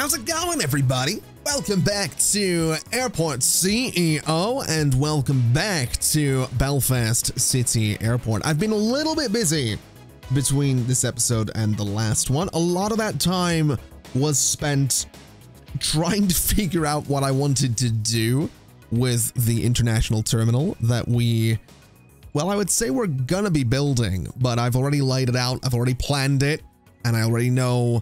How's it going, everybody? Welcome back to Airport CEO and welcome back to Belfast City Airport. I've been a little bit busy between this episode and the last one. A lot of that time was spent trying to figure out what I wanted to do with the international terminal that well, I would say we're gonna be building, but I've already laid it out, I've already planned it, and I already know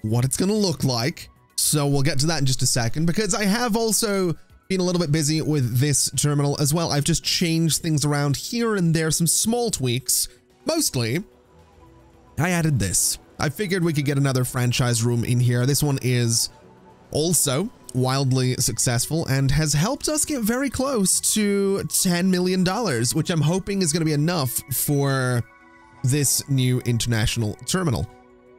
what it's gonna look like. So we'll get to that in just a second, because I have also been a little bit busy with this terminal as well. I've just changed things around here and there, some small tweaks. Mostly, I added this. I figured we could get another franchise room in here. This one is also wildly successful and has helped us get very close to $10 million, which I'm hoping is going to be enough for this new international terminal.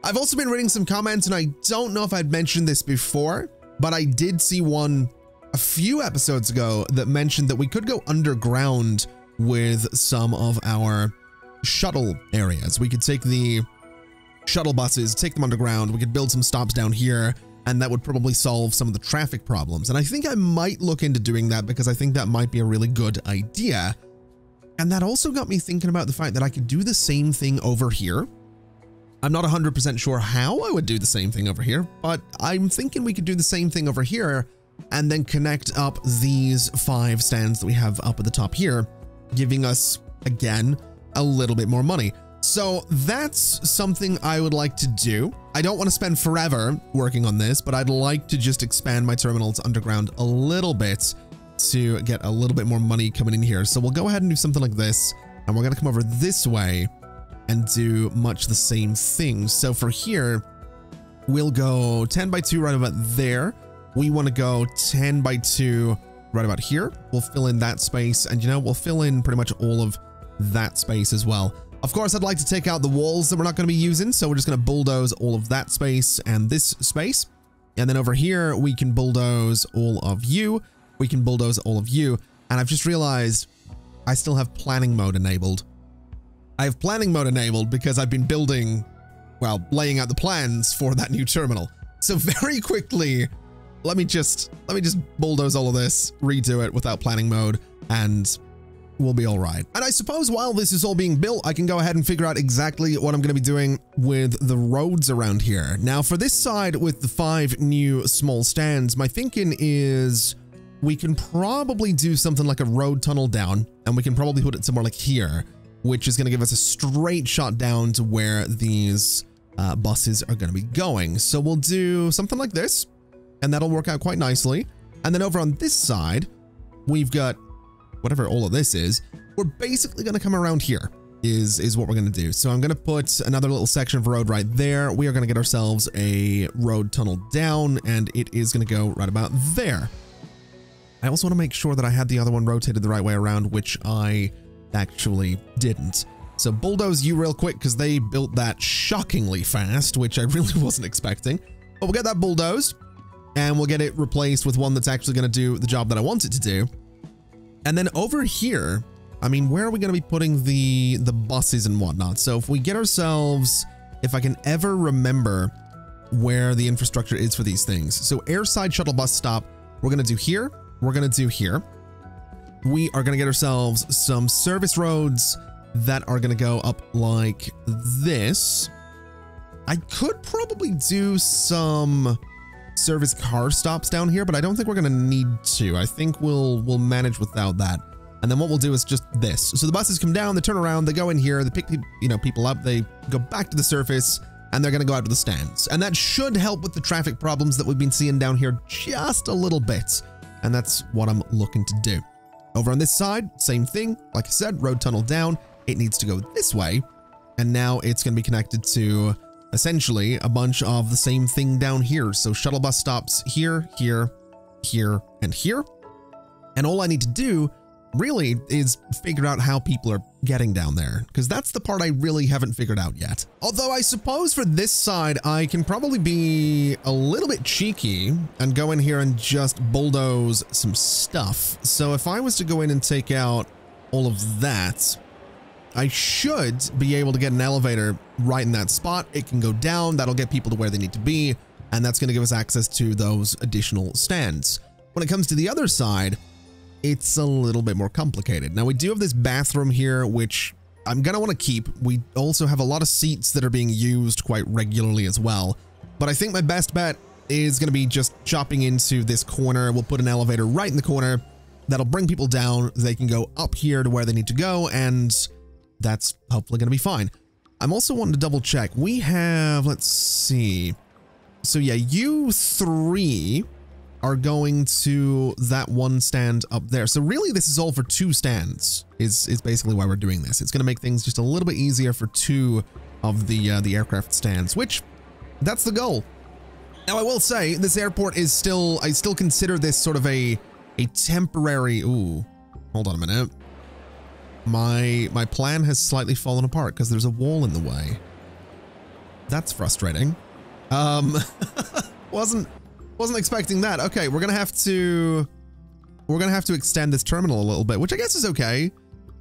I've also been reading some comments, and I don't know if I'd mentioned this before, but I did see one a few episodes ago that mentioned that we could go underground with some of our shuttle areas. We could take the shuttle buses, take them underground, we could build some stops down here, and that would probably solve some of the traffic problems. And I think I might look into doing that because I think that might be a really good idea. And that also got me thinking about the fact that I could do the same thing over here. I'm not 100% sure how I would do the same thing over here, but I'm thinking we could do the same thing over here and then connect up these 5 stands that we have up at the top here, giving us, again, a little bit more money. So that's something I would like to do. I don't want to spend forever working on this, but I'd like to just expand my terminals underground a little bit to get a little bit more money coming in here. So we'll go ahead and do something like this, and we're going to come over this way and do much the same thing. So for here, we'll go 10 by 2 right about there. We want to go 10 by 2 right about here. We'll fill in that space, and we'll fill in pretty much all of that space as well. Of course, I'd like to take out the walls that we're not going to be using, so we're just going to bulldoze all of that space and this space. And then over here, we can bulldoze all of you. We can bulldoze all of you. And I've just realized I still have planning mode enabled. I have planning mode enabled because I've been building, well, laying out the plans for that new terminal. So very quickly, let me just bulldoze all of this, redo it without planning mode, and we'll be all right. And I suppose while this is all being built, I can go ahead and figure out exactly what I'm going to be doing with the roads around here. Now, for this side with the 5 new small stands, my thinking is we can probably do something like a road tunnel down, and we can probably put it somewhere like here, which is going to give us a straight shot down to where these buses are going to be going. So we'll do something like this, and that'll work out quite nicely. And then over on this side, we've got whatever all of this is. We're basically going to come around here is what we're going to do. So I'm going to put another little section of road right there. We are going to get ourselves a road tunnel down, and it is going to go right about there. I also want to make sure that I had the other one rotated the right way around, which I actually didn't. So bulldoze you real quick, because they built that shockingly fast, which I really wasn't expecting. But we'll get that bulldozed, and we'll get it replaced with one that's actually going to do the job that I want it to do. And then over here, I mean, where are we going to be putting the buses and whatnot? So if we get ourselves, if I can ever remember where the infrastructure is for these things. So airside shuttle bus stop, we're going to do here. We're going to do here. We are going to get ourselves some service roads that are going to go up like this. I could probably do some service car stops down here, but I don't think we're going to need to. I think we'll manage without that. And then what we'll do is just this. So the buses come down, they turn around, they go in here, they pick people up, they go back to the surface, and they're going to go out to the stands. And that should help with the traffic problems that we've been seeing down here just a little bit. And that's what I'm looking to do. Over on this side, same thing. Like I said, road tunnel down. It needs to go this way. And now it's going to be connected to essentially a bunch of the same thing down here. So shuttle bus stops here, here, here, and here. And all I need to do really is figure out how people are getting down there, because that's the part I really haven't figured out yet. Although I suppose for this side, I can probably be a little bit cheeky and go in here and just bulldoze some stuff. So if I was to go in and take out all of that, I should be able to get an elevator right in that spot. It can go down. That'll get people to where they need to be. and that's going to give us access to those additional stands. When it comes to the other side, it's a little bit more complicated. Now, we do have this bathroom here, which I'm going to want to keep. We also have a lot of seats that are being used quite regularly as well. But I think my best bet is going to be just chopping into this corner. We'll put an elevator right in the corner. That'll bring people down. They can go up here to where they need to go, and that's hopefully going to be fine. I'm also wanting to double check. We have, let's see. So yeah, you three are going to that one stand up there. So really this is all for 2 stands is basically why we're doing this. It's going to make things just a little bit easier for 2 of the aircraft stands, which that's the goal. Now I will say this airport is still, I still consider this sort of a temporary, ooh, hold on a minute. My plan has slightly fallen apart because there's a wall in the way. That's frustrating. Wasn't expecting that. Okay, we're gonna have to extend this terminal a little bit, which I guess is okay.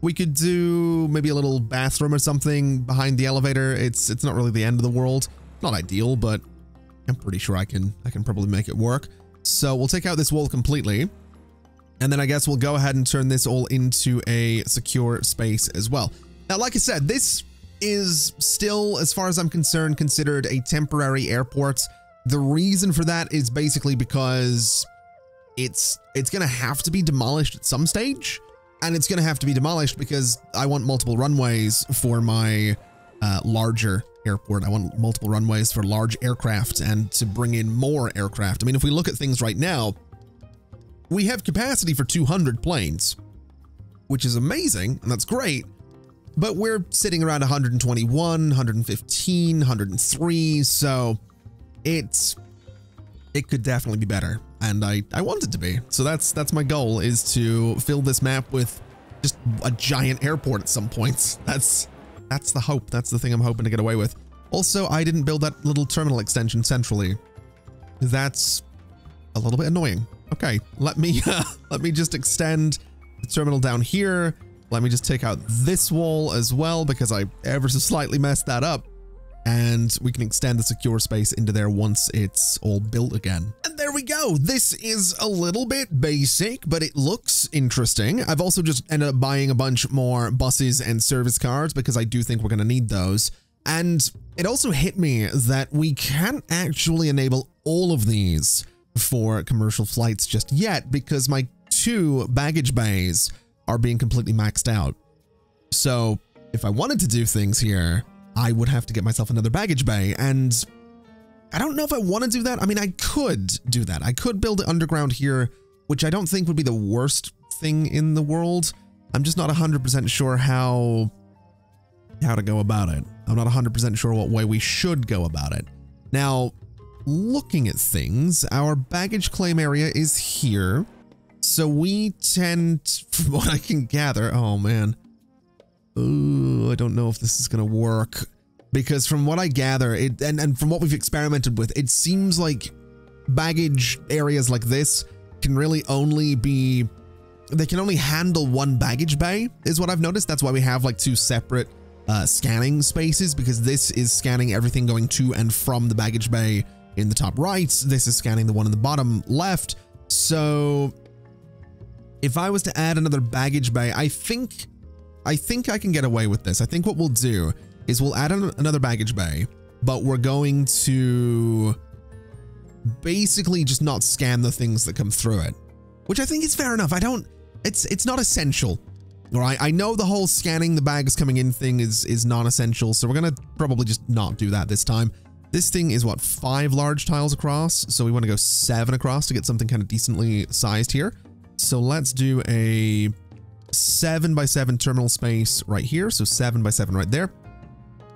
We could do maybe a little bathroom or something behind the elevator. It's not really the end of the world. Not ideal, but I'm pretty sure I can probably make it work. So we'll take out this wall completely. And then I guess we'll go ahead and turn this all into a secure space as well. Now, like I said, this is still, as far as I'm concerned, considered a temporary airport. The reason for that is basically because it's going to have to be demolished at some stage. And it's going to have to be demolished because I want multiple runways for my larger airport. I want multiple runways for large aircraft and to bring in more aircraft. I mean, if we look at things right now, we have capacity for 200 planes, which is amazing, and that's great, but we're sitting around 121, 115, 103, so it could definitely be better, and I want it to be. So that's my goal, is to fill this map with just a giant airport at some points. That's the hope. That's the thing I'm hoping to get away with. Also, I didn't build that little terminal extension centrally. That's a little bit annoying. Okay, let me just extend the terminal down here. Let me just take out this wall as well because I ever so slightly messed that up. And we can extend the secure space into there once it's all built again. And there we go. This is a little bit basic, but it looks interesting. I've also just ended up buying a bunch more buses and service cars because I do think we're going to need those. And it also hit me that we can't actually enable all of these for commercial flights just yet because my 2 baggage bays are being completely maxed out. So if I wanted to do things here, I would have to get myself another baggage bay, and I don't know if I want to do that. I mean, I could do that. I could build it underground here, which I don't think would be the worst thing in the world. I'm just not 100% sure how to go about it. I'm not 100% sure what way we should go about it. Now, looking at things, our baggage claim area is here. So we tend, from what I can gather, oh man. Ooh, I don't know if this is going to work because from what I gather, and from what we've experimented with, it seems like baggage areas like this can really only be, they can only handle 1 baggage bay is what I've noticed. That's why we have like 2 separate scanning spaces, because this is scanning everything going to and from the baggage bay in the top right. This is scanning the one in the bottom left. So if I was to add another baggage bay, I think I can get away with this. I think what we'll do is we'll add another baggage bay, but we're going to basically just not scan the things that come through it, which I think is fair enough. It's not essential. All right. I know the whole scanning the bags coming in thing is non-essential. So we're going to probably just not do that this time. This thing is what, 5 large tiles across. So we want to go 7 across to get something kind of decently sized here. So let's do a 7x7 terminal space right here. So 7x7 right there.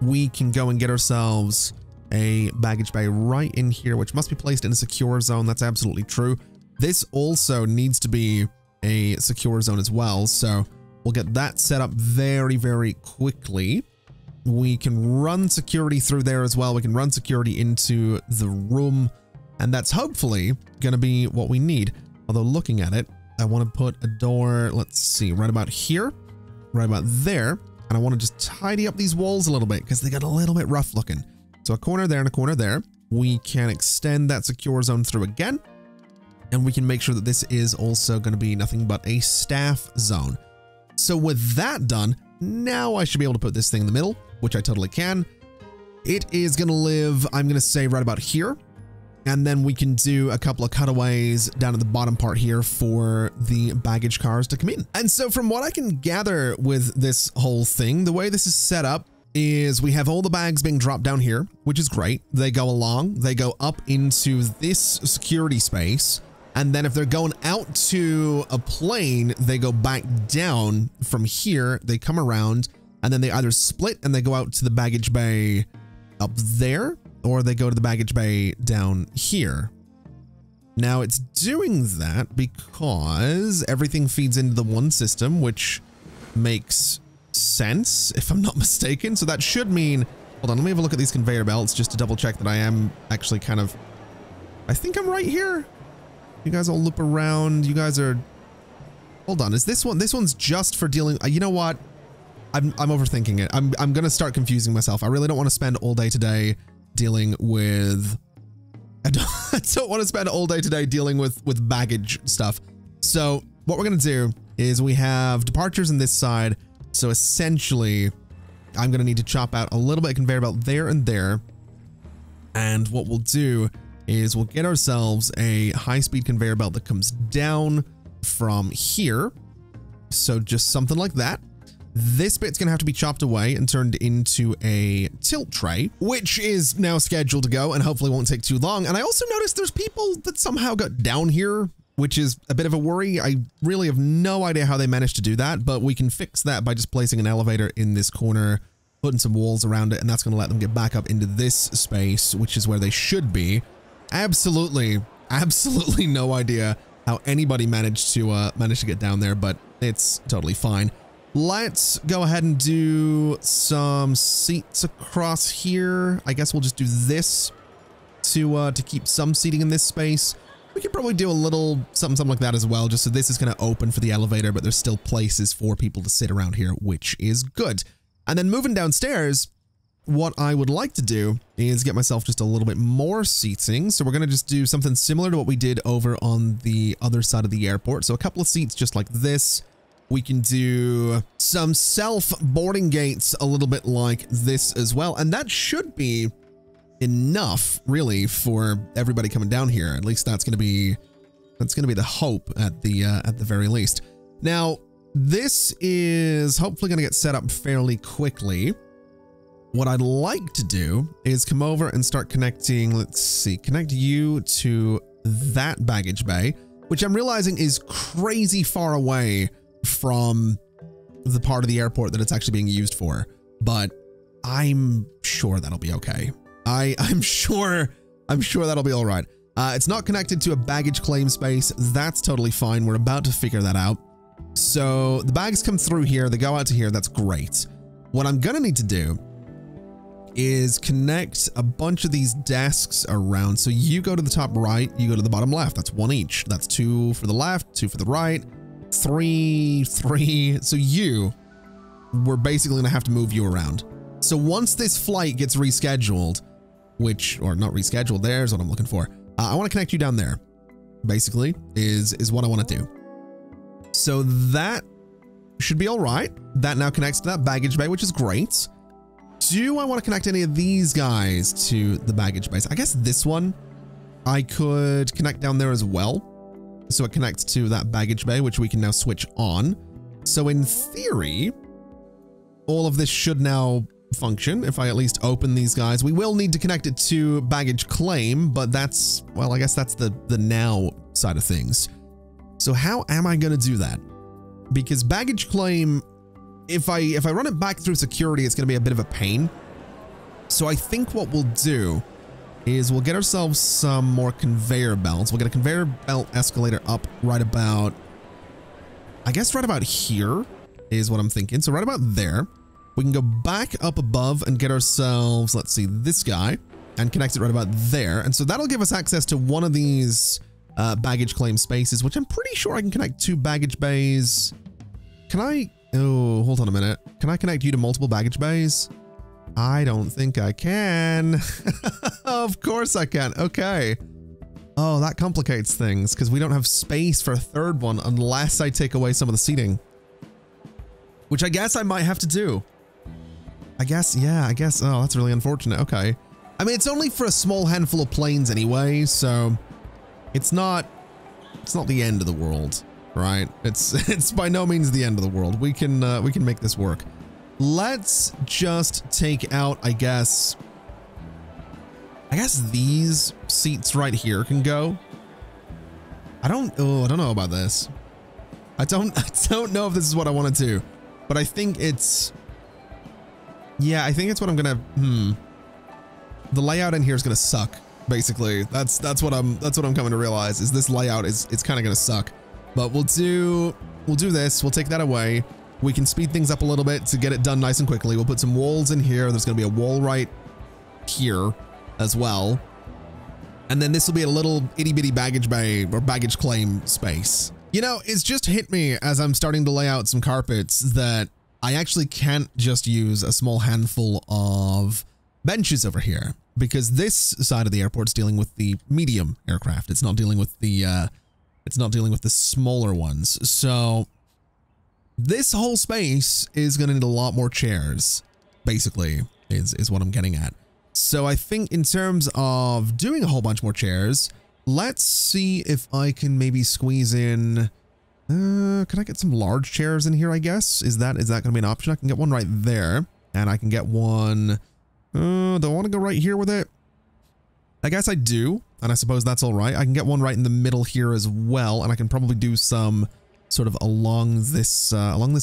We can go and get ourselves a baggage bay right in here, which must be placed in a secure zone. That's absolutely true. This also needs to be a secure zone as well. So we'll get that set up very, very quickly. We can run security through there as well. We can run security into the room, and that's hopefully going to be what we need. Although looking at it, I want to put a door, let's see, right about here, right about there. And I want to just tidy up these walls a little bit because they got a little bit rough looking. So a corner there and a corner there. we can extend that secure zone through again. And we can make sure that this is also going to be nothing but a staff zone. So with that done, now I should be able to put this thing in the middle, which I totally can. It is going to live, I'm going to say right about here. And then we can do a couple of cutaways down at the bottom part here for the baggage cars to come in. And so from what I can gather with this whole thing, the way this is set up is we have all the bags being dropped down here, which is great. They go along, they go up into this security space. And then if they're going out to a plane, they go back down from here, they come around, and then they either split and they go out to the baggage bay up there, or they go to the baggage bay down here. Now it's doing that because everything feeds into the one system, which makes sense if I'm not mistaken. So that should mean, hold on, let me have a look at these conveyor belts just to double check that I am actually kind of, I think I'm right here. You guys all loop around. You guys are, hold on, is this one, this one's just for dealing, you know what? I'm overthinking it. I'm going to start confusing myself. I really don't want to spend all day today dealing with, I don't want to spend all day today dealing with baggage stuff. So what we're going to do is we have departures on this side. So essentially I'm going to need to chop out a little bit of conveyor belt there and there. And what we'll do is we'll get ourselves a high-speed conveyor belt that comes down from here. So just something like that. This bit's going to have to be chopped away and turned into a tilt tray, which is now scheduled to go and hopefully won't take too long. And I also noticed there's people that somehow got down here, which is a bit of a worry. I really have no idea how they managed to do that, but we can fix that by just placing an elevator in this corner, putting some walls around it, and that's going to let them get back up into this space, which is where they should be. Absolutely no idea how anybody managed to get down there, but it's totally fine. Let's go ahead and do some seats across here. I guess we'll just do this to keep some seating in this space. We could probably do a little something like that as well, just so this is going to open for the elevator, but there's still places for people to sit around here, which is good. And then moving downstairs, what I would like to do is get myself just a little bit more seating. So we're going to just do something similar to what we did over on the other side of the airport. So a couple of seats just like this. We can do some self-boarding gates a little bit like this as well. And that should be enough really for everybody coming down here. At least that's going to be the hope at the very least. Now, this is hopefully going to get set up fairly quickly. What I'd like to do is come over and start connecting, let's see, connect you to that baggage bay, which I'm realizing is crazy far away from the part of the airport that it's actually being used for, but I'm sure that'll be okay. I'm sure that'll be all right. It's not connected to a baggage claim space. That's totally fine. We're about to figure that out. So the bags come through here. They go out to here. That's great. What I'm going to need to do is connect a bunch of these desks around. So you go to the top right, you go to the bottom left. That's one each. That's 2 for the left, 2 for the right, 3. So we're basically going to have to move you around. So once this flight gets rescheduled, or not rescheduled, there's what I'm looking for. I want to connect you down there, basically, is what I want to do. So that should be all right. That now connects to that baggage bay, which is great. Do I want to connect any of these guys to the baggage base? I guess this one I could connect down there as well. So it connects to that baggage bay, which we can now switch on. So in theory, all of this should now function if I at least open these guys. We will need to connect it to baggage claim, but that's, well, I guess that's the now side of things. So how am I going to do that? Because baggage claim, if I run it back through security, it's going to be a bit of a pain. So I think what we'll do is we'll get ourselves some more conveyor belts. We'll get a conveyor belt escalator up right about, I guess right about here is what I'm thinking. So right about there, we can go back up above and get ourselves, let's see, this guy and connect it right about there. And so that'll give us access to one of these baggage claim spaces, which I'm pretty sure I can connect to baggage bays. Can I, oh, hold on a minute. Can I connect you to multiple baggage bays? I don't think I can. Of course I can. Okay. Oh, that complicates things because we don't have space for a third one unless I take away some of the seating. Which I guess I might have to do. I guess, yeah, I guess. Oh, that's really unfortunate. Okay. I mean, it's only for a small handful of planes anyway, so it's not the end of the world, right? It's by no means the end of the world. We can make this work. Let's just take out, I guess these seats right here can go. I don't know about this. I don't know if this is what I want to do, but I think it's, yeah, I think it's what I'm gonna, the layout in here is gonna suck. Basically, that's what I'm coming to realize is this layout it's kind of gonna suck, but we'll do this. We'll take that away. We can speed things up a little bit to get it done nice and quickly. We'll put some walls in here. There's gonna be a wall right here as well. And then this will be a little itty bitty baggage bay or baggage claim space. You know, it's just hit me as I'm starting to lay out some carpets that I actually can't just use a small handful of benches over here because this side of the airport's dealing with the medium aircraft. It's not dealing with the smaller ones. So this whole space is going to need a lot more chairs, basically, is what I'm getting at. So I think in terms of doing a whole bunch more chairs, let's see if I can maybe squeeze in, can I get some large chairs in here, I guess? Is that going to be an option? I can get one right there, and I can get one, do I want to go right here with it? I guess I do, and I suppose that's all right. I can get one right in the middle here as well, and I can probably do some sort of along this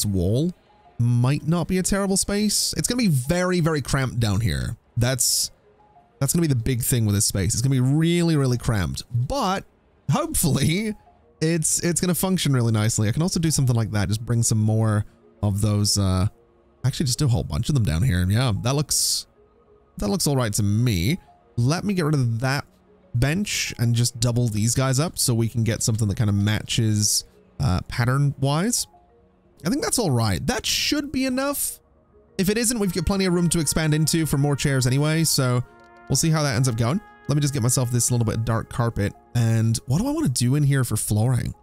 wall. Might not be a terrible space. It's going to be very, very cramped down here. That's going to be the big thing with this space. It's going to be really, really cramped, but hopefully it's going to function really nicely. I can also do something like that. Just bring some more of those, actually just do a whole bunch of them down here. Yeah, that looks all right to me. Let me get rid of that bench and just double these guys up so we can get something that kind of matches pattern wise. I think that's all right. That should be enough. If it isn't, we've got plenty of room to expand into for more chairs anyway, so we'll see how that ends up going. Let me just get myself this little bit dark carpet. And what do I want to do in here for flooring?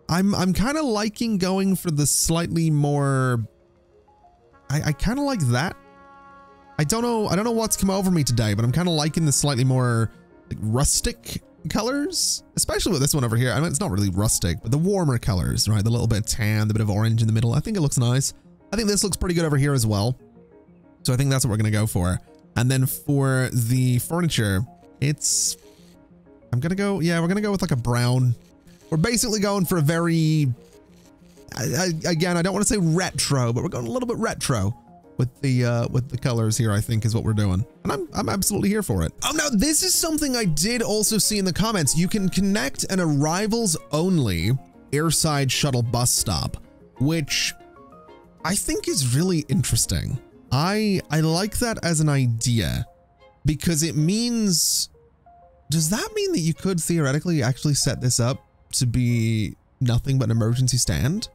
I'm kind of liking going for the slightly more, I kind of like that. I don't know what's come over me today, but I'm kind of liking the slightly more like rustic colors, especially with this one over here. I mean, it's not really rustic, but the warmer colors, right? The little bit of tan, the bit of orange in the middle. I think it looks nice. I think this looks pretty good over here as well. So I think that's what we're going to go for. And then for the furniture, I'm going to go, yeah, we're going to go with like a brown. We're basically going for a very, again, I don't want to say retro, but we're going a little bit retro with the colors here, I think is what we're doing. And I'm absolutely here for it. Oh, now this is something I did also see in the comments. You can connect an arrivals only airside shuttle bus stop, which I think is really interesting. I like that as an idea because it means, does that mean that you could theoretically actually set this up to be nothing but an emergency stand?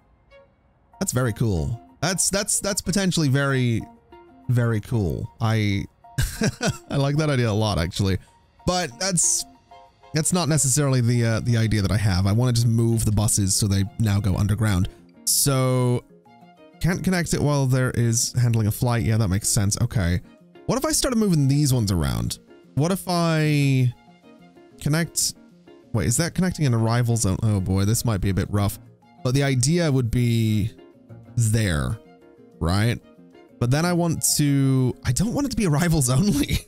That's very cool. That's potentially very, very cool. I like that idea a lot actually, but that's not necessarily the idea that I have. I want to just move the buses so they now go underground. So can't connect it while there is handling a flight. Yeah, that makes sense. Okay. What if I started moving these ones around? What if I connect, wait, is that connecting an arrival zone? Oh boy, this might be a bit rough, but the idea would be there, right? But then I don't want it to be arrivals only.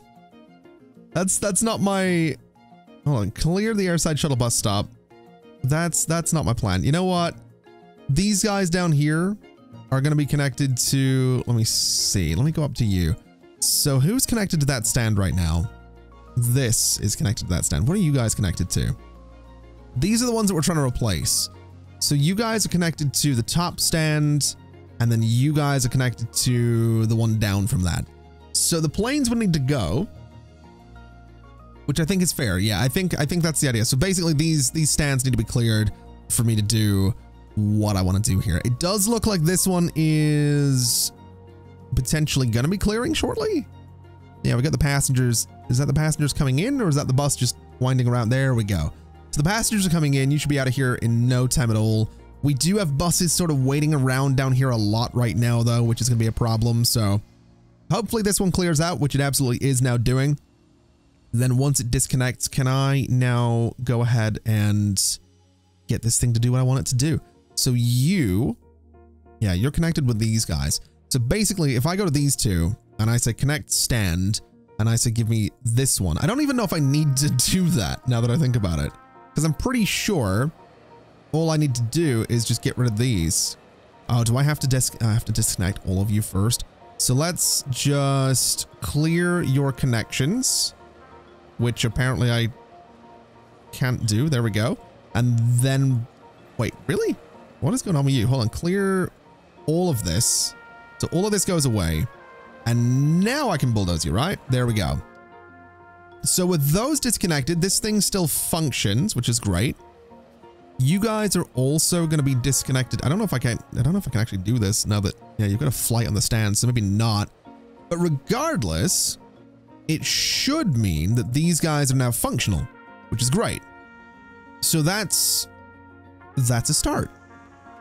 That's not my, hold on, clear the airside shuttle bus stop. That's not my plan. You know what? These guys down here are going to be connected to, let me see, let me go up to you. So who's connected to that stand right now? This is connected to that stand. What are you guys connected to? These are the ones that we're trying to replace. So you guys are connected to the top stand, and then you guys are connected to the one down from that. So the planes would need to go, which I think is fair. Yeah, I think that's the idea. So basically these stands need to be cleared for me to do what I want to do here. It does look like this one is potentially going to be clearing shortly. Yeah, we got the passengers. Is that the passengers coming in, or is that the bus just winding around? There we go. So the passengers are coming in. You should be out of here in no time at all. We do have buses sort of waiting around down here a lot right now, though, which is going to be a problem. So hopefully this one clears out, which it absolutely is now doing. Then once it disconnects, can I now go ahead and get this thing to do what I want it to do? So you're connected with these guys. So basically, if I go to these two and I say connect stand, and I say give me this one, I don't even know if I need to do that now that I think about it, because I'm pretty sure all I need to do is just get rid of these. Oh, do I have to I have to disconnect all of you first? So let's just clear your connections, which apparently I can't do. There we go. And then, wait, really? What is going on with you? Hold on, clear all of this. So all of this goes away. And now I can bulldoze you, right? There we go. So with those disconnected, this thing still functions, which is great. You guys are also going to be disconnected. I don't know if I can actually do this now that, yeah, you've got a flight on the stand, so maybe not. But regardless, it should mean that these guys are now functional, which is great. So that's a start.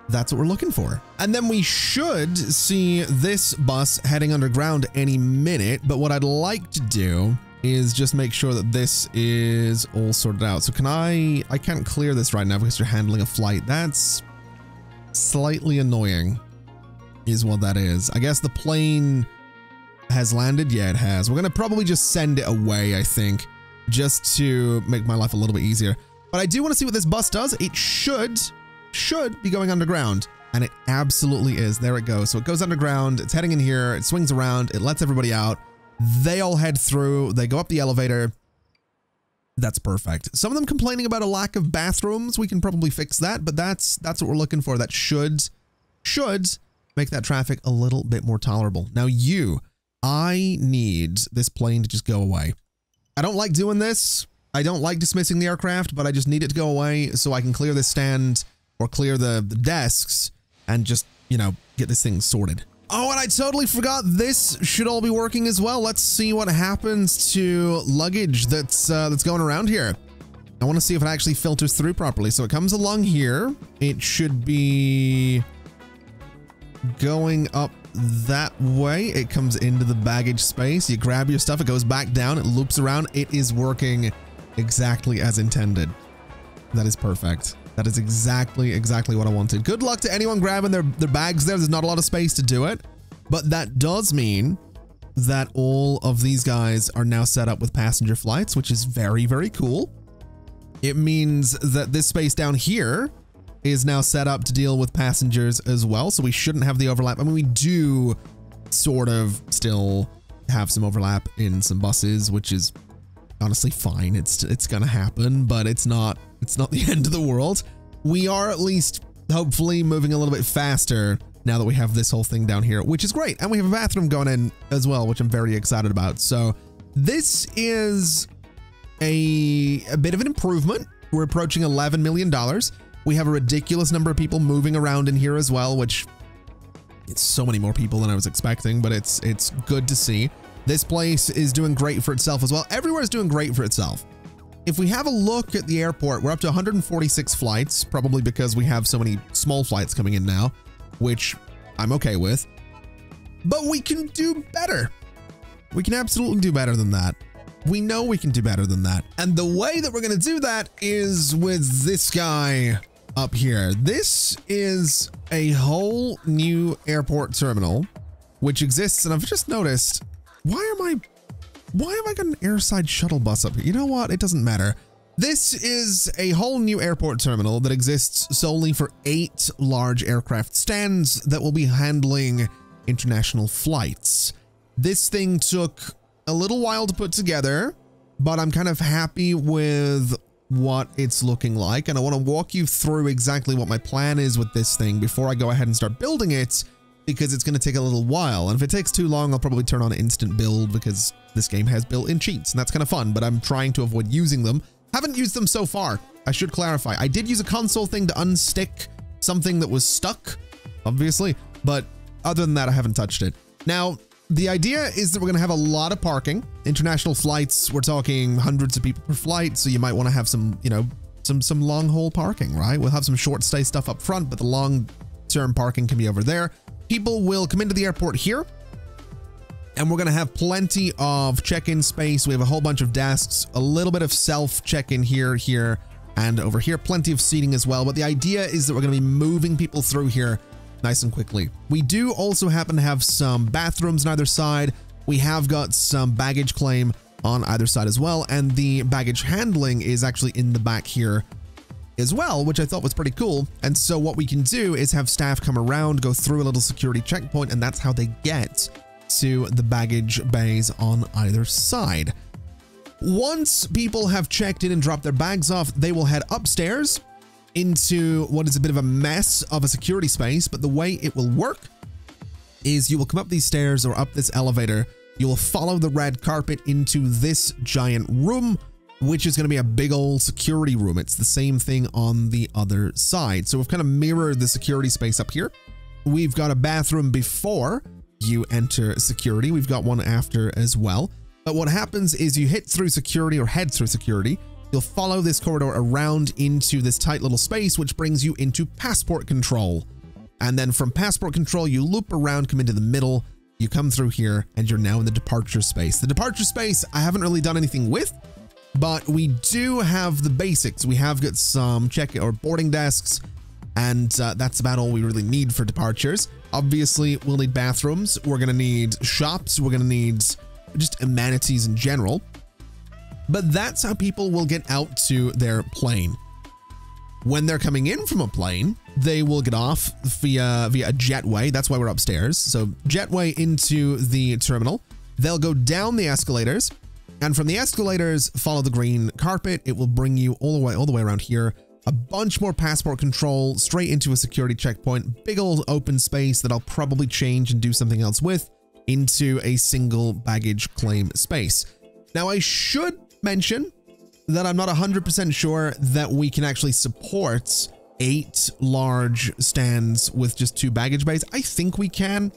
That's what we're looking for. And then we should see this bus heading underground any minute. But what I'd like to do is just make sure that this is all sorted out. So I can't clear this right now because you're handling a flight. That's slightly annoying is what that is. I guess the plane has landed. Yeah, it has. We're going to probably just send it away, I think, just to make my life a little bit easier. But I do want to see what this bus does. It should be going underground, and it absolutely is. There it goes. So it goes underground. It's heading in here. It swings around. It lets everybody out. They all head through. They go up the elevator. That's perfect. Some of them complaining about a lack of bathrooms. We can probably fix that, but that's what we're looking for. That should make that traffic a little bit more tolerable. Now I need this plane to just go away. I don't like doing this. I don't like dismissing the aircraft, but I just need it to go away so I can clear this stand or clear the desks and just, get this thing sorted. Oh, and I totally forgot this should all be working as well. Let's see what happens to luggage that's going around here. I want to see if it actually filters through properly. So it comes along here. It should be going up that way. It comes into the baggage space. You grab your stuff. It goes back down. It loops around. It is working exactly as intended. That is perfect. That is exactly what I wanted. Good luck to anyone grabbing their bags there. There's not a lot of space to do it, but that does mean that all of these guys are now set up with passenger flights, which is very, very cool. It means that this space down here is now set up to deal with passengers as well. So we shouldn't have the overlap. I mean, we do sort of still have some overlap in some buses, which is honestly fine. It's gonna happen, but it's not the end of the world. We are at least hopefully moving a little bit faster now that we have this whole thing down here, which is great. And we have a bathroom going in as well, which I'm very excited about. So this is a bit of an improvement. We're approaching $11 million. We have a ridiculous number of people moving around in here as well, which it's so many more people than I was expecting, but it's good to see. This place is doing great for itself as well. Everywhere is doing great for itself. If we have a look at the airport, we're up to 146 flights, probably because we have so many small flights coming in now, which I'm okay with. But we can do better. We can absolutely do better than that. We know we can do better than that. And the way that we're going to do that is with this guy up here. This is a whole new airport terminal, which exists. And I've just noticed, why have I got an airside shuttle bus up here? You know what? It doesn't matter. This is a whole new airport terminal that exists solely for 8 large aircraft stands that will be handling international flights. This thing took a little while to put together, but I'm kind of happy with what it's looking like. And I want to walk you through exactly what my plan is with this thing before I go ahead and start building it, because it's going to take a little while. And if it takes too long, I'll probably turn on instant build because this game has built-in cheats and that's kind of fun, but I'm trying to avoid using them. Haven't used them so far. I should clarify. I did use a console thing to unstick something that was stuck, obviously, but other than that, I haven't touched it. Now, the idea is that we're going to have a lot of parking. International flights, we're talking hundreds of people per flight, so you might want to have some, you know, some long haul parking, right? We'll have some short stay stuff up front, but the long term parking can be over there. People will come into the airport here, and we're going to have plenty of check-in space. We have a whole bunch of desks, a little bit of self check-in here, and over here, plenty of seating as well. But the idea is that we're going to be moving people through here nice and quickly. We do also happen to have some bathrooms on either side. We have got some baggage claim on either side as well, and the baggage handling is actually in the back here as well, which I thought was pretty cool. And so what we can do is have staff come around, go through a little security checkpoint, and that's how they get to the baggage bays on either side. Once people have checked in and dropped their bags off, they will head upstairs into what is a bit of a mess of a security space, but the way it will work is you will come up these stairs or up this elevator. You will follow the red carpet into this giant room, which is going to be a big old security room. It's the same thing on the other side. So we've kind of mirrored the security space up here. We've got a bathroom before you enter security. We've got one after as well. But what happens is you hit through security or head through security. You'll follow this corridor around into this tight little space, which brings you into passport control. And then from passport control, you loop around, come into the middle, you come through here, and you're now in the departure space. The departure space, I haven't really done anything with, but we do have the basics. We have got some check or boarding desks, and that's about all we really need for departures. Obviously, we'll need bathrooms. We're going to need shops. We're going to need just amenities in general. But that's how people will get out to their plane. When they're coming in from a plane, they will get off via a jetway. That's why we're upstairs. So jetway into the terminal. They'll go down the escalators, and from the escalators, follow the green carpet. It will bring you all the way around here. A bunch more passport control, straight into a security checkpoint. Big old open space that I'll probably change and do something else with, into a single baggage claim space. Now, I should mention that I'm not 100% sure that we can actually support 8 large stands with just 2 baggage bays. I think we can.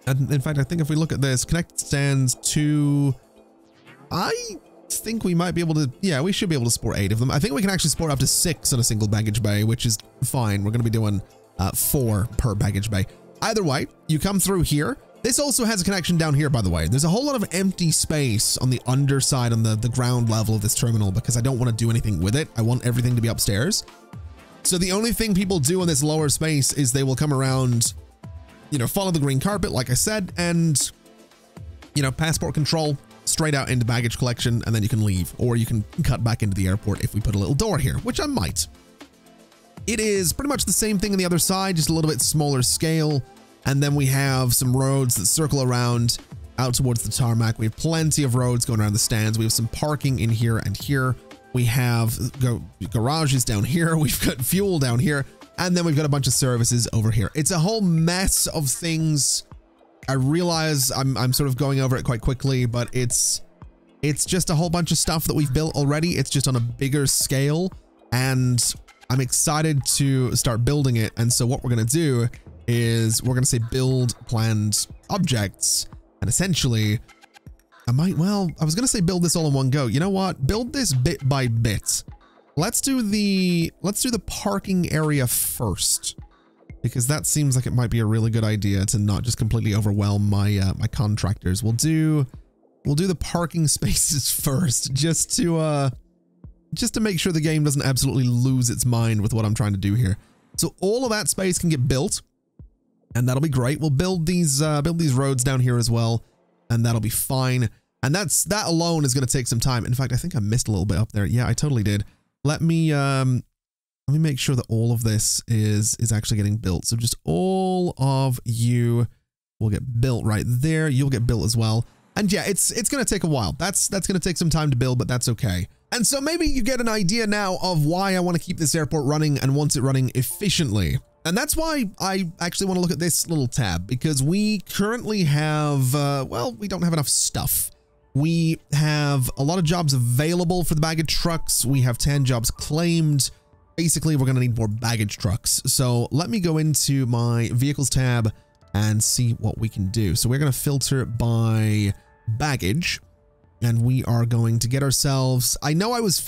And in fact, I think if we look at this, connected stands to, I think we might be able to, yeah, we should be able to support 8 of them. I think we can actually support up to 6 on a single baggage bay, which is fine. We're going to be doing 4 per baggage bay. Either way, you come through here. This also has a connection down here, by the way. There's a whole lot of empty space on the underside, on the ground level of this terminal, because I don't want to do anything with it. I want everything to be upstairs. So the only thing people do in this lower space is they will come around, you know, follow the green carpet, like I said, and, you know, passport control, straight out into baggage collection, and then you can leave, or you can cut back into the airport if we put a little door here, which I might. It is pretty much the same thing on the other side, just a little bit smaller scale. And then we have some roads that circle around out towards the tarmac. We have plenty of roads going around the stands. We have some parking in here and here. We have garages down here. We've got fuel down here. And then we've got a bunch of services over here. It's a whole mess of things. I realize I'm sort of going over it quite quickly, but it's just a whole bunch of stuff that we've built already. It's just on a bigger scale, and I'm excited to start building it. And so what we're going to do is we're going to say build planned objects, and essentially I was going to say build this all in one go. You know what? Build this bit by bit. Let's do the parking area first, because that seems like it might be a really good idea to not just completely overwhelm my my contractors. We'll do the parking spaces first, just to make sure the game doesn't absolutely lose its mind with what I'm trying to do here. So all of that space can get built, and that'll be great. We'll build these roads down here as well, and that'll be fine. And that alone is going to take some time. In fact, I think I missed a little bit up there. Yeah, I totally did. Let me make sure that all of this is actually getting built. So just all of you will get built right there. You'll get built as well. And yeah, it's going to take a while. That's going to take some time to build, but that's okay. And so maybe you get an idea now of why I want to keep this airport running and want it running efficiently. And that's why I actually want to look at this little tab, because we currently have, well, we don't have enough stuff. We have a lot of jobs available for the baggage trucks. We have 10 jobs claimed. Basically, we're going to need more baggage trucks. So let me go into my vehicles tab, and see what we can do. So we're going to filter by baggage, and we are going to get ourselves, I know I was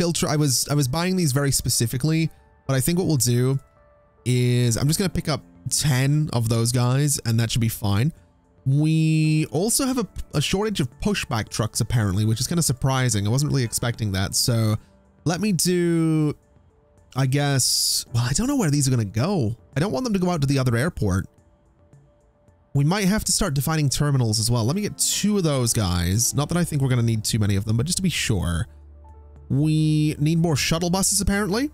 buying these very specifically, but I think what we'll do is I'm just going to pick up 10 of those guys, and that should be fine. We also have a shortage of pushback trucks apparently, which is kind of surprising. I wasn't really expecting that. So let me do, I guess, well, I don't know where these are going to go. I don't want them to go out to the other airport. We might have to start defining terminals as well. Let me get 2 of those guys. Not that I think we're going to need too many of them, but just to be sure. We need more shuttle buses apparently,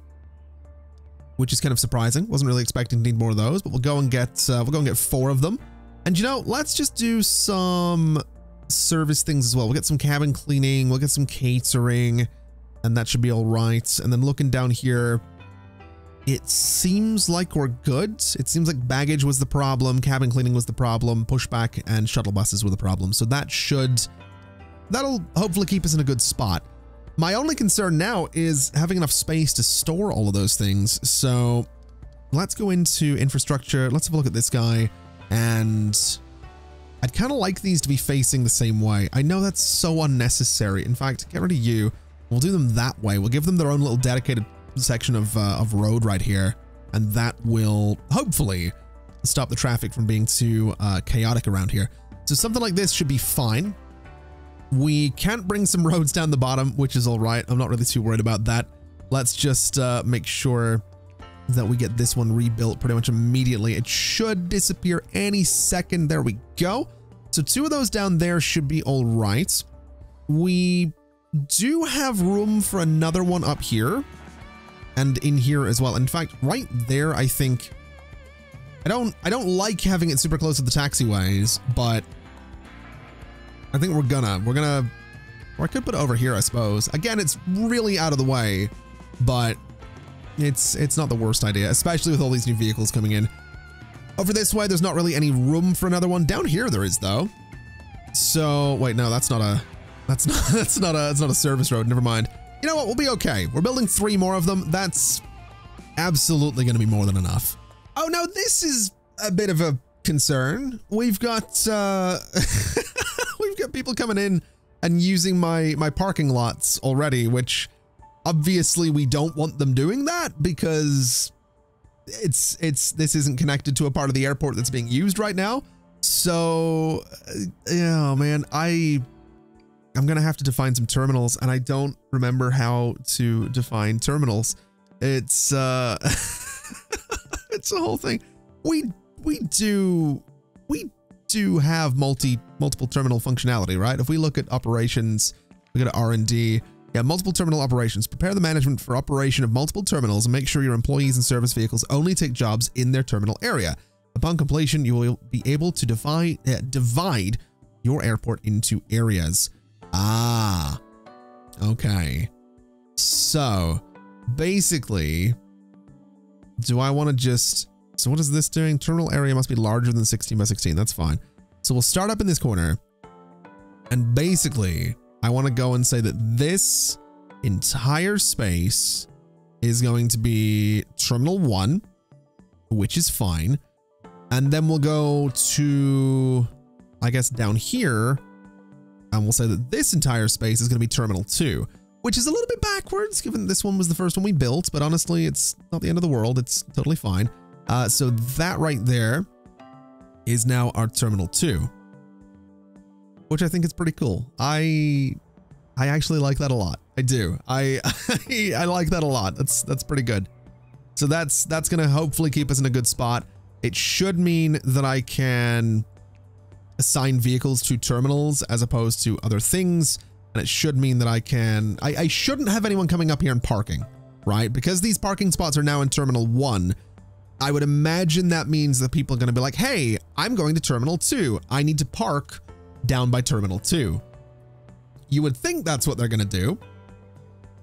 which is kind of surprising. Wasn't really expecting to need more of those, but we'll go and get 4 of them. And you know, let's just do some service things as well. We'll get some cabin cleaning, we'll get some catering, and that should be all right. And then looking down here, it seems like we're good. It seems like baggage was the problem, cabin cleaning was the problem, pushback and shuttle buses were the problem. So that'll hopefully keep us in a good spot. My only concern now is having enough space to store all of those things. So let's go into infrastructure. Let's have a look at this guy. And I'd kind of like these to be facing the same way. I know that's so unnecessary. In fact, get rid of you. We'll do them that way. We'll give them their own little dedicated section of road right here. And that will hopefully stop the traffic from being too chaotic around here. So something like this should be fine. We can't bring some roads down the bottom, which is all right. I'm not really too worried about that. Let's just make sure that we get this one rebuilt pretty much immediately. It should disappear any second. There we go. So 2 of those down there should be all right. We do have room for another one up here and in here as well. In fact, right there, I think I don't like having it super close to the taxiways, but I think we're gonna, or I could put it over here, I suppose. Again, it's really out of the way, but it's not the worst idea, especially with all these new vehicles coming in. Over this way, there's not really any room for another one. Down here there is though. So wait, no, that's not a service road. Never mind. You know what? We'll be okay. We're building 3 more of them. That's absolutely going to be more than enough. Oh no, this is a bit of a concern. We've got we've got people coming in and using my parking lots already, which obviously we don't want them doing that because this isn't connected to a part of the airport that's being used right now. So yeah, man, I'm gonna have to define some terminals, and I don't remember how to define terminals. It's it's a whole thing. We do have multiple terminal functionality, right? If we look at operations, we go to R&D. Yeah, multiple terminal operations. Prepare the management for operation of multiple terminals and make sure your employees and service vehicles only take jobs in their terminal area. Upon completion, you will be able to divide your airport into areas. Ah, okay. So basically, do I want to just, so what is this doing? Terminal area must be larger than 16 by 16. That's fine. So we'll start up in this corner, and basically I want to go and say that this entire space is going to be Terminal 1, which is fine. And then we'll go to, I guess, down here, and we'll say that this entire space is going to be Terminal 2, which is a little bit backwards, given this one was the first one we built, but honestly, it's not the end of the world. It's totally fine. So that right there is now our Terminal 2, which I think is pretty cool. I actually like that a lot. I do. I like that a lot. That's pretty good. So that's going to hopefully keep us in a good spot. It should mean that I can assign vehicles to terminals as opposed to other things. And it should mean that I shouldn't have anyone coming up here and parking, right? Because these parking spots are now in Terminal 1. I would imagine that means that people are going to be like, hey, I'm going to Terminal 2. I need to park down by Terminal 2. You would think that's what they're going to do.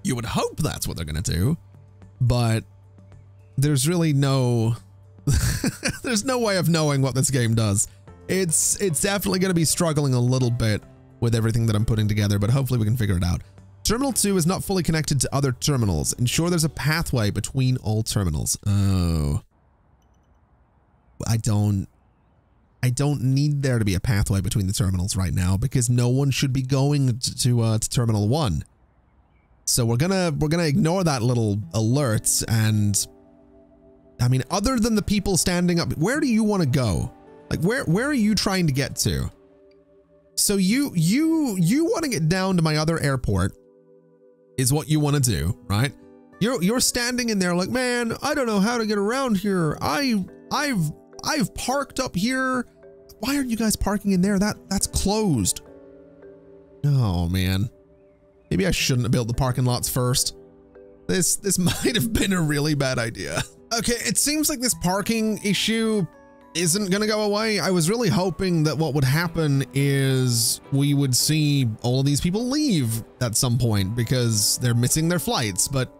You would hope that's what they're going to do. But there's really no... there's no way of knowing what this game does. It's definitely going to be struggling a little bit with everything that I'm putting together, but hopefully we can figure it out. Terminal 2 is not fully connected to other terminals. Ensure there's a pathway between all terminals. Oh. I don't I don't need there to be a pathway between the terminals right now because no one should be going to Terminal 1. So we're gonna ignore that little alert. And I mean, other than the people standing up, where do you want to go? Like, where are you trying to get to? So you want to get down to my other airport is what you want to do, right? You're standing in there like, man, I don't know how to get around here. I've parked up here. Why aren't you guys parking in there? That's closed. Oh man. Maybe I shouldn't have built the parking lots first. This might have been a really bad idea. Okay, it seems like this parking issue isn't gonna go away. I was really hoping that what would happen is we would see all of these people leave at some point because they're missing their flights, but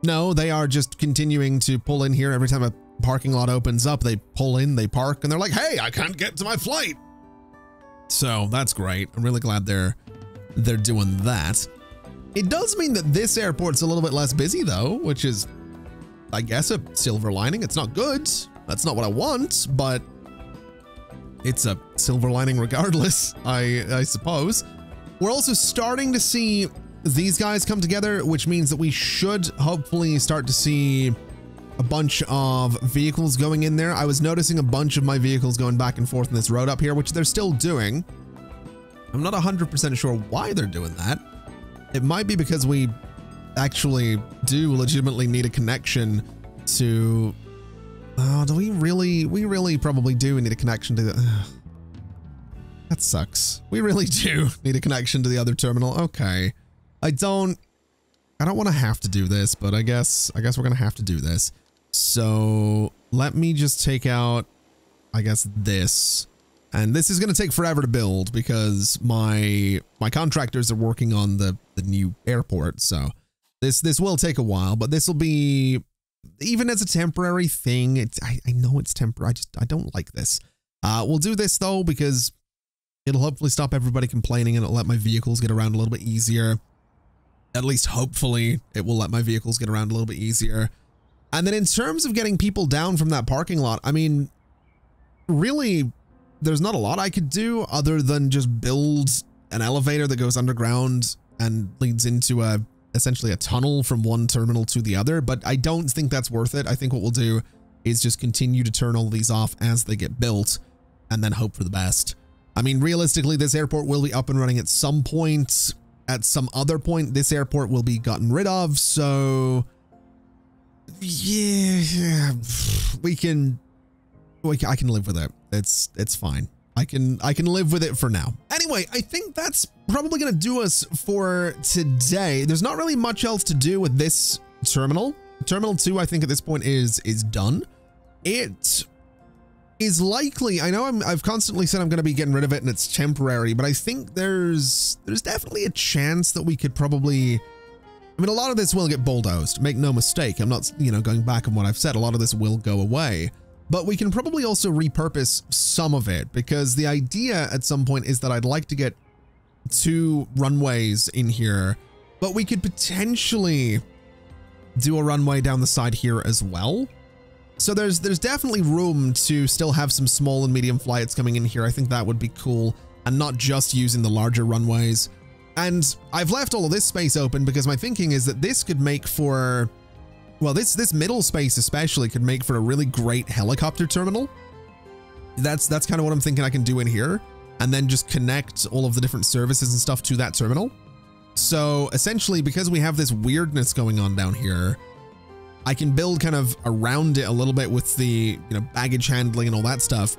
no, they are just continuing to pull in here. Every time a parking lot opens up, they pull in, they park, and they're like, hey, I can't get to my flight. So that's great. I'm really glad they're doing that. It does mean that this airport's a little bit less busy though, which is, I guess, a silver lining. It's not good. That's not what I want, but it's a silver lining regardless, I suppose. We're also starting to see these guys come together, which means that we should hopefully start to see a bunch of vehicles going in there. I was noticing a bunch of my vehicles going back and forth in this road up here, which they're still doing. I'm not 100% sure why they're doing that. It might be because we actually do legitimately need a connection to... do we really probably do need a connection to the... that sucks. We really do need a connection to the other terminal. Okay. I don't want to have to do this, but I guess we're going to have to do this. So let me just take out, I guess, this. And this is going to take forever to build because my contractors are working on the new airport. So this will take a while, but this will be, even as a temporary thing, I know it's temporary. I don't like this. We'll do this though, because it'll hopefully stop everybody complaining and it'll let my vehicles get around a little bit easier. At least hopefully it will let my vehicles get around a little bit easier. And then in terms of getting people down from that parking lot, I mean, really, there's not a lot I could do other than just build an elevator that goes underground and leads into essentially a tunnel from one terminal to the other. But I don't think that's worth it. I think what we'll do is just continue to turn all these off as they get built and then hope for the best. I mean, realistically, this airport will be up and running at some point. At some other point, this airport will be gotten rid of. So yeah, I can live with it. It's fine. I can live with it for now. Anyway, I think that's probably going to do us for today. There's not really much else to do with this terminal. Terminal 2, I think at this point is done. It is likely, I know I've constantly said I'm going to be getting rid of it and it's temporary, but I think there's definitely a chance that we could probably, I mean, a lot of this will get bulldozed, make no mistake. I'm not, going back on what I've said. A lot of this will go away, but we can probably also repurpose some of it, because the idea at some point is that I'd like to get 2 runways in here, but we could potentially do a runway down the side here as well. So there's definitely room to still have some small and medium flights coming in here. I think that would be cool, and not just using the larger runways. And I've left all of this space open because my thinking is that this could make for, well, this middle space especially could make for a really great helicopter terminal. That's kind of what I'm thinking I can do in here, and then just connect all of the different services and stuff to that terminal. So essentially, because we have this weirdness going on down here, I can build kind of around it a little bit with the, baggage handling and all that stuff.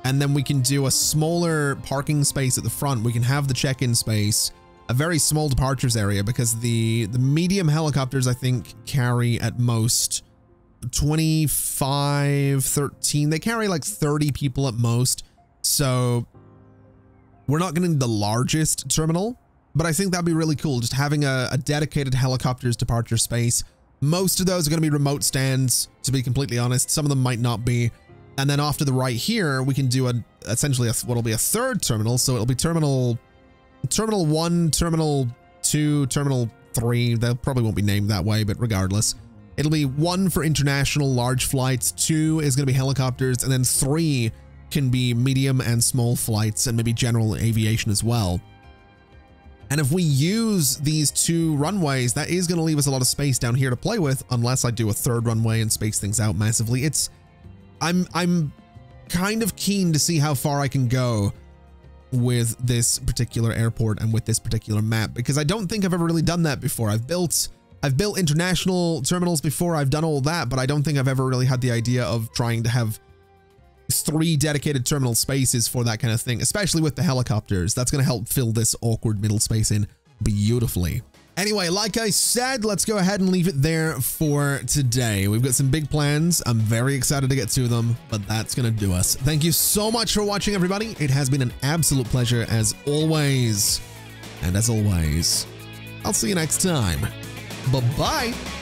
And then we can do a smaller parking space at the front. We can have the check-in space, a very small departures area, because the medium helicopters, I think, carry at most 25, 13. They carry like 30 people at most. So we're not going to need the largest terminal, but I think that'd be really cool. Just having a dedicated helicopters departure space. Most of those are going to be remote stands, to be completely honest. Some of them might not be. And then off to the right here, we can do essentially what'll be a third terminal. So it'll be terminal 1, terminal 2, terminal 3. They probably won't be named that way, but regardless, it'll be 1 for international large flights, 2 is going to be helicopters, and then 3 can be medium and small flights and maybe general aviation as well. And if we use these 2 runways, that is going to leave us a lot of space down here to play with, unless I do a 3rd runway and space things out massively. I'm kind of keen to see how far I can go with this particular airport and with this particular map, because I don't think I've ever really done that before. I've built international terminals before, I've done all that, but I don't think I've ever really had the idea of trying to have 3 dedicated terminal spaces for that kind of thing, especially with the helicopters. That's going to help fill this awkward middle space in beautifully. Anyway, like I said, let's go ahead and leave it there for today. We've got some big plans. I'm very excited to get to them, but that's going to do us. Thank you so much for watching, everybody. It has been an absolute pleasure as always. And as always, I'll see you next time. Bye-bye.